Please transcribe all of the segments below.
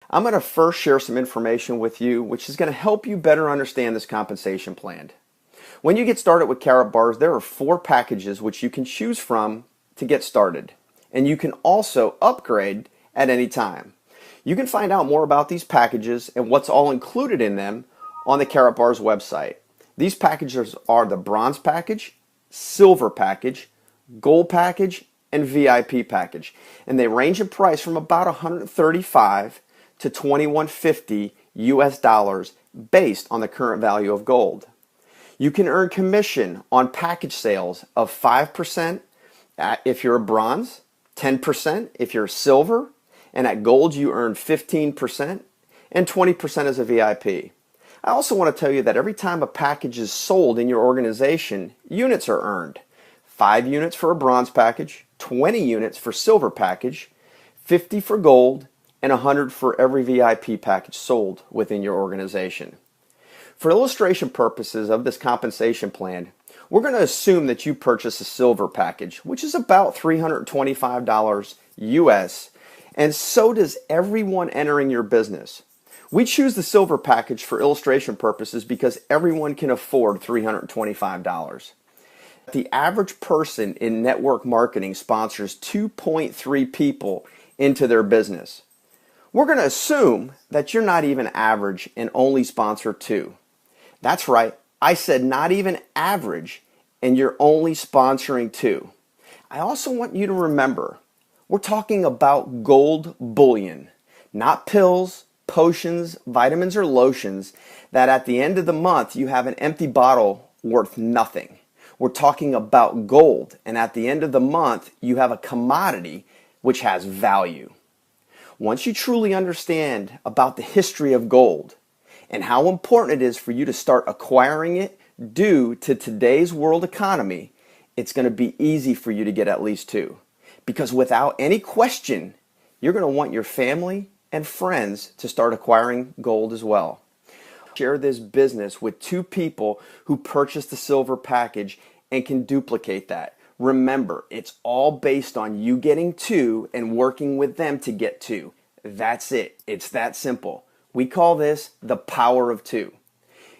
I'm going to first share some information with you which is going to help you better understand this compensation plan. When you get started with Karatbars, there are 4 packages which you can choose from to get started. And you can also upgrade at any time. You can find out more about these packages and what's all included in them on the Karatbars website. These packages are the Bronze package, Silver package, Gold package, and VIP package. And they range in price from about $135 to $21.50 US dollars based on the current value of gold. You can earn commission on package sales of 5% if you're a bronze, 10% if you're silver, and at gold you earn 15% and 20% as a VIP. I also want to tell you that every time a package is sold in your organization, units are earned. 5 units for a bronze package, 20 units for silver package, 50 for gold, and 100 for every VIP package sold within your organization. For illustration purposes of this compensation plan, we're going to assume that you purchase a silver package, which is about $325 US, and so does everyone entering your business. We choose the silver package for illustration purposes because everyone can afford $325. The average person in network marketing sponsors 2.3 people into their business. We're going to assume that you're not even average and only sponsor 2. That's right, I said not even average and you're only sponsoring 2. I also want you to remember, we're talking about gold bullion, not pills, potions, vitamins, or lotions that at the end of the month you have an empty bottle worth nothing. We're talking about gold, and at the end of the month you have a commodity which has value. Once you truly understand about the history of gold and how important it is for you to start acquiring it due to today's world economy, it's going to be easy for you to get at least 2. Because without any question, you're going to want your family and friends to start acquiring gold as well. Share this business with 2 people who purchased the silver package and can duplicate that. Remember, it's all based on you getting 2 and working with them to get 2. That's it. It's that simple. We call this the power of 2.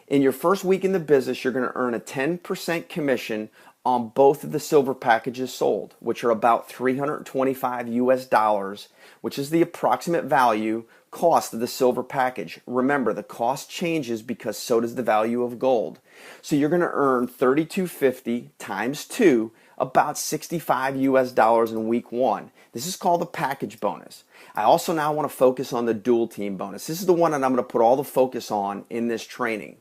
In your first week in the business, you're going to earn a 10% commission on both of the silver packages sold, which are about $325 US dollars, which is the approximate value cost of the silver package. Remember, the cost changes because so does the value of gold. So you're going to earn $32.50 times 2, about $65 US dollars in week 1. This is called the package bonus. I also now want to focus on the dual team bonus. This is the one that I'm going to put all the focus on in this training.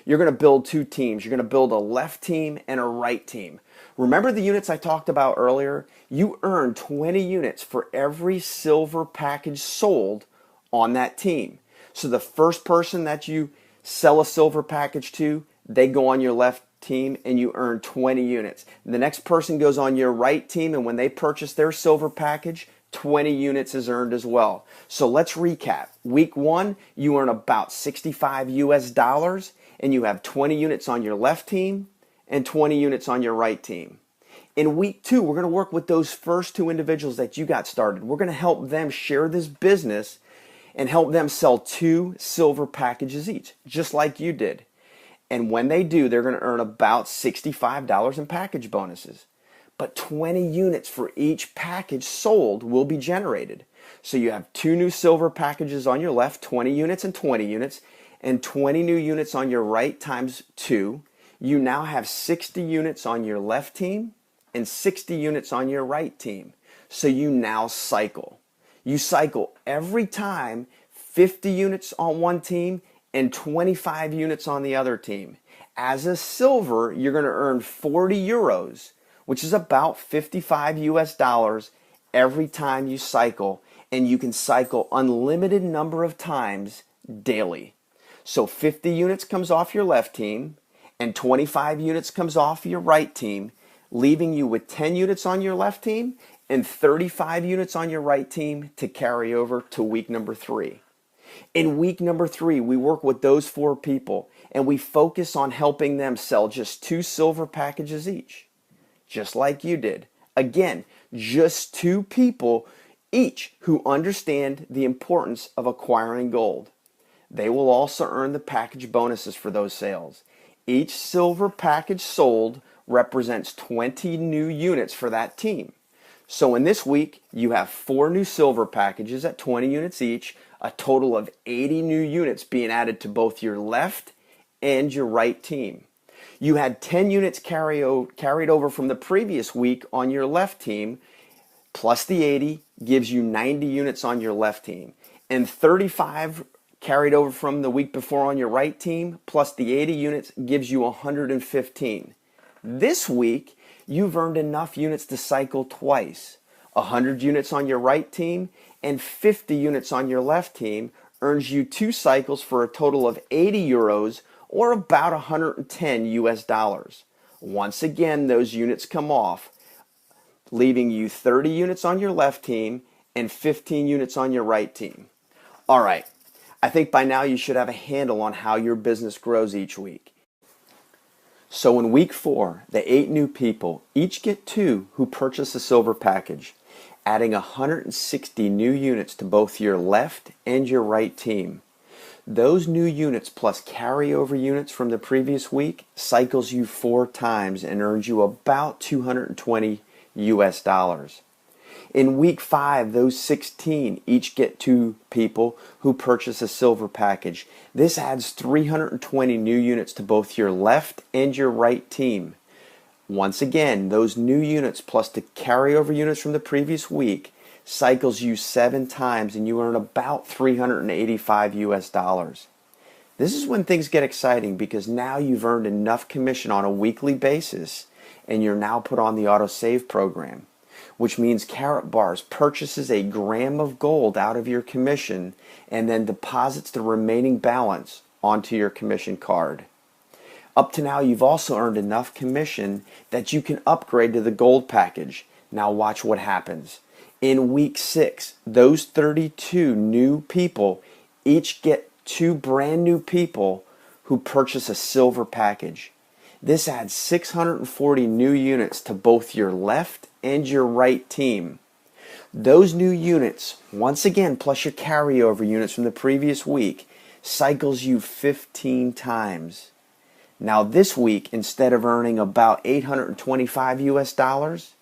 You're going to build 2 teams. You're going to build a left team and a right team. Remember the units I talked about earlier? You earn 20 units for every silver package sold on that team. So the first person that you sell a silver package to, they go on your left team and you earn 20 units. The next person goes on your right team, and when they purchase their silver package, 20 units is earned as well. So let's recap. Week 1, you earn about $65 US dollars, and you have 20 units on your left team and 20 units on your right team. In week 2, we're going to work with those first 2 individuals that you got started. We're going to help them share this business and help them sell 2 silver packages each, just like you did. And when they do, they're going to earn about $65 in package bonuses. But 20 units for each package sold will be generated. So you have 2 new silver packages on your left, 20 units and 20 units, and 20 new units on your right times 2. You now have 60 units on your left team and 60 units on your right team. So you now cycle. You cycle every time 50 units on one team and 25 units on the other team. As a silver, you're going to earn 40 euros, which is about $55 US dollars every time you cycle, and you can cycle unlimited number of times daily. So 50 units comes off your left team and 25 units comes off your right team, leaving you with 10 units on your left team and 35 units on your right team to carry over to week number 3. In week number 3, we work with those 4 people and we focus on helping them sell just 2 silver packages each, just like you did. Again, just 2 people each who understand the importance of acquiring gold. They will also earn the package bonuses for those sales. Each silver package sold represents 20 new units for that team. So in this week, you have 4 new silver packages at 20 units each, a total of 80 new units being added to both your left and your right team. You had 10 units carried over from the previous week on your left team, plus the 80 gives you 90 units on your left team. And 35 carried over from the week before on your right team, plus the 80 units gives you 115. This week, you've earned enough units to cycle twice. 100 units on your right team and 50 units on your left team earns you 2 cycles for a total of 80 euros or about 110 US dollars. Once again, those units come off, leaving you 30 units on your left team and 15 units on your right team. All right, I think by now you should have a handle on how your business grows each week. So in week 4, the 8 new people each get 2 who purchase a silver package, adding 160 new units to both your left and your right team. Those new units plus carryover units from the previous week cycles you 4 times and earns you about 220 US dollars. In week 5, those 16 each get 2 people who purchase a silver package. This adds 320 new units to both your left and your right team. Once again, those new units plus the carryover units from the previous week cycles you 7 times and you earn about 385 US dollars. This is when things get exciting because now you've earned enough commission on a weekly basis and you're now put on the autosave program, which means Karatbars purchases a gram of gold out of your commission and then deposits the remaining balance onto your commission card. Up to now, you've also earned enough commission that you can upgrade to the gold package. Now watch what happens. In week 6, those 32 new people each get 2 brand new people who purchase a silver package. This adds 640 new units to both your left and your right team. Those new units, once again, plus your carryover units from the previous week, cycles you 15 times. Now this week, instead of earning about 825 US dollars,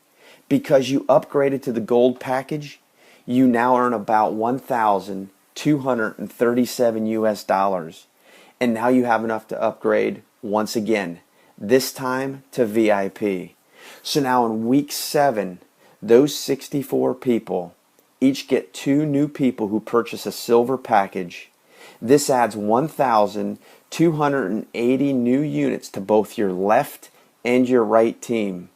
because you upgraded to the gold package, you now earn about 1,237 US dollars. And now you have enough to upgrade once again, this time to VIP. So now in week 7, those 64 people each get 2 new people who purchase a silver package. This adds 1,280 new units to both your left and your right team.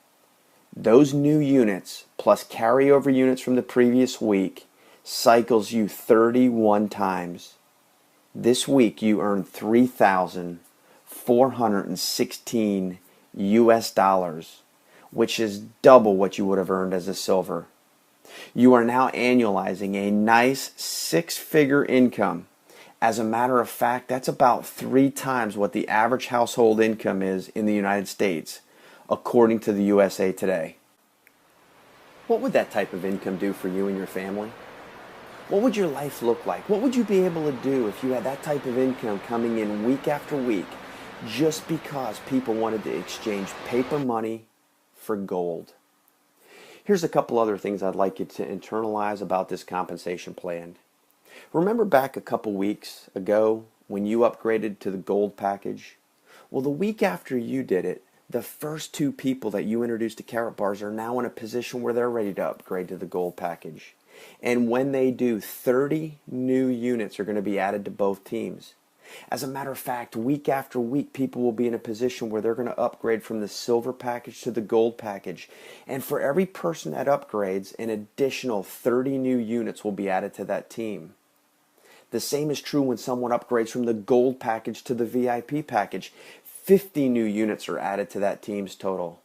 Those new units, plus carryover units from the previous week, cycles you 31 times. This week you earn 3,416 US dollars, which is double what you would have earned as a silver. You are now annualizing a nice 6-figure income. As a matter of fact, that's about 3 times what the average household income is in the United States, according to the USA Today. What would that type of income do for you and your family? What would your life look like? What would you be able to do if you had that type of income coming in week after week just because people wanted to exchange paper money for gold? Here's a couple other things I'd like you to internalize about this compensation plan. Remember back a couple weeks ago when you upgraded to the gold package? Well, the week after you did it, the first 2 people that you introduced to Karatbars are now in a position where they're ready to upgrade to the gold package. And when they do, 30 new units are going to be added to both teams. As a matter of fact, week after week, people will be in a position where they're going to upgrade from the silver package to the gold package. And for every person that upgrades, an additional 30 new units will be added to that team. The same is true when someone upgrades from the gold package to the VIP package. 50 new units are added to that team's total.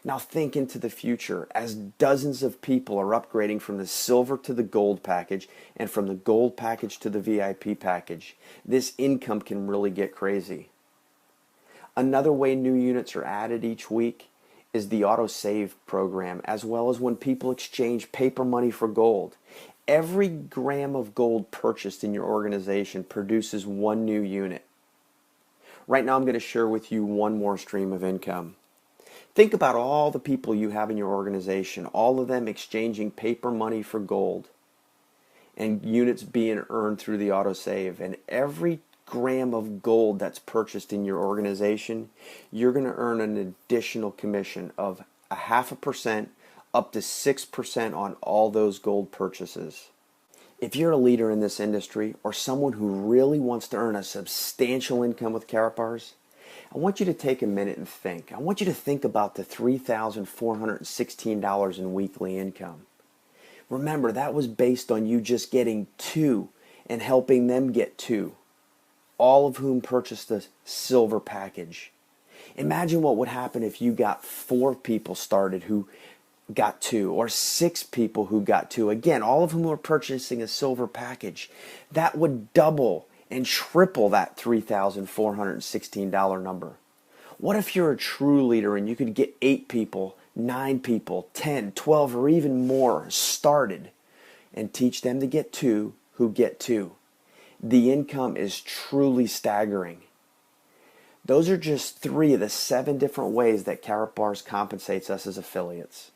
Now think into the future as dozens of people are upgrading from the silver to the gold package and from the gold package to the VIP package. This income can really get crazy. Another way new units are added each week is the autosave program, as well as when people exchange paper money for gold. Every gram of gold purchased in your organization produces one new unit. Right now I'm going to share with you one more stream of income. Think about all the people you have in your organization, all of them exchanging paper money for gold and units being earned through the autosave. And every gram of gold that's purchased in your organization, you're going to earn an additional commission of 0.5% up to 6% on all those gold purchases. If you're a leader in this industry or someone who really wants to earn a substantial income with Karatbars, I want you to take a minute and think. I want you to think about the $3,416 in weekly income. Remember, that was based on you just getting two and helping them get two, all of whom purchased the silver package. Imagine what would happen if you got 4 people started who got two, or 6 people who got two. Again, all of whom were purchasing a silver package. That would double and triple that $3,416 number. What if you're a true leader and you could get 8 people, 9 people, 10, 12, or even more started and teach them to get two who get two? The income is truly staggering. Those are just 3 of the 7 different ways that Karatbars compensates us as affiliates.